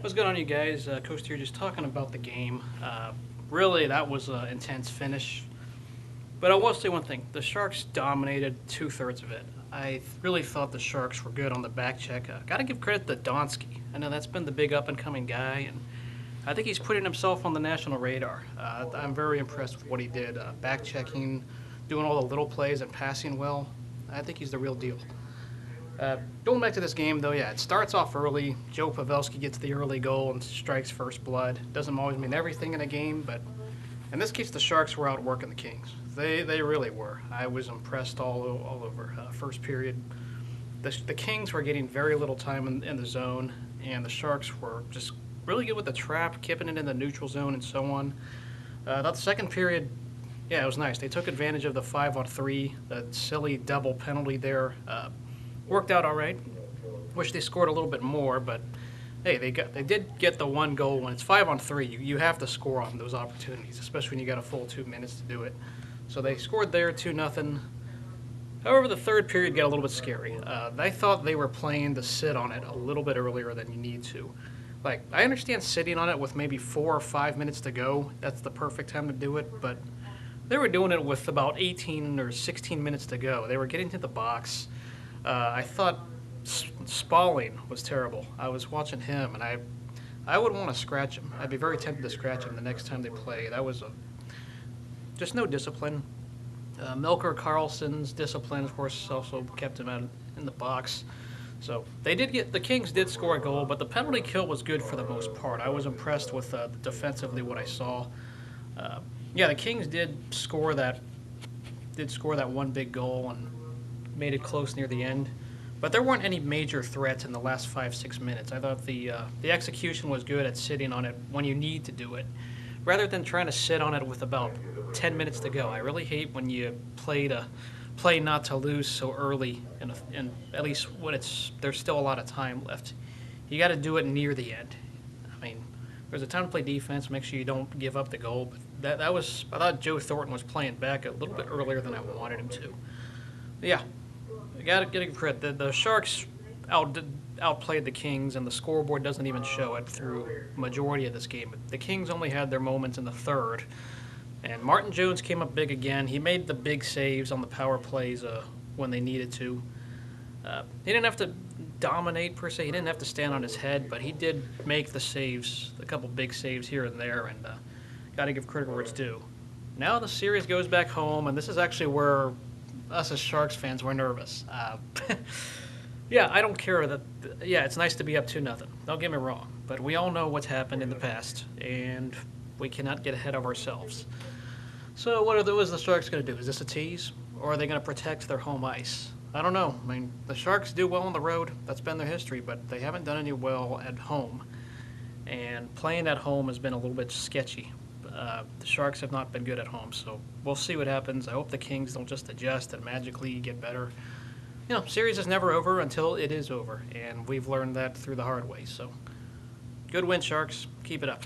What's going on, you guys? Coach here, just talking about the game. Really, that was an intense finish. But I will say one thing: the Sharks dominated 2/3 of it. I really thought the Sharks were good on the back check. Got to give credit to Donsky. I know that's been the big up and coming guy, and I think he's putting himself on the national radar. I'm very impressed with what he did, back checking, doing all the little plays and passing well. I think he's the real deal. Going back to this game, though, yeah, it starts off early. Joe Pavelski gets the early goal and strikes first blood. Doesn't always mean everything in a game, but in this case, the Sharks were outworking the Kings. They really were. I was impressed all over. First period, the Kings were getting very little time in the zone, and the Sharks were just really good with the trap, keeping it in the neutral zone and so on. That second period, yeah, it was nice. They took advantage of the 5-on-3, the silly double penalty there. Worked out all right. Wish they scored a little bit more, but hey, they did get the one goal. When it's 5-on-3, you have to score on those opportunities, especially when you got a full 2 minutes to do it. So they scored there 2-0. However, the third period got a little bit scary. I thought they were playing to sit on it a little bit earlier than you need to. Like, I understand sitting on it with maybe 4 or 5 minutes to go. That's the perfect time to do it, but they were doing it with about 18 or 16 minutes to go. They were getting to the box. I thought Spalling was terrible. I was watching him, and I would want to scratch him. I'd be very tempted to scratch him the next time they play. That was just no discipline. Melker Carlson's discipline, of course, also kept him out in the box. So the Kings did score a goal, but the penalty kill was good for the most part. I was impressed with defensively what I saw. Yeah, the Kings did score that one big goal and made it close near the end. But there weren't any major threats in the last 5-6 minutes. I thought the execution was good at sitting on it when you need to do it, rather than trying to sit on it with about 10 minutes to go. I really hate when you play not to lose so early, and at least when there's still a lot of time left. You got to do it near the end. I mean, there's a time to play defense. Make sure you don't give up the goal. But I thought Joe Thornton was playing back a little bit earlier than I wanted him to. But yeah, you got to give credit. The Sharks outplayed the Kings, and the scoreboard doesn't even show it through majority of this game. The Kings only had their moments in the third, and Martin Jones came up big again. He made the big saves on the power plays when they needed to. He didn't have to dominate per se. He didn't have to stand on his head, but he did make the saves, a couple big saves here and there, and got to give credit where it's due. Now the series goes back home, and this is actually where us as Sharks fans were nervous. Yeah, I don't care that. Yeah, it's nice to be up 2-0. Don't get me wrong, but we all know what's happened in the past, and we cannot get ahead of ourselves. So what is the Sharks going to do? Is this a tease, or are they going to protect their home ice? I don't know. I mean, the Sharks do well on the road. That's been their history, but they haven't done any well at home. And playing at home has been a little bit sketchy. The Sharks have not been good at home, so we'll see what happens. I hope the Kings don't just adjust and magically get better. Series is never over until it is over, and we've learned that through the hard way. So, good win, Sharks. Keep it up.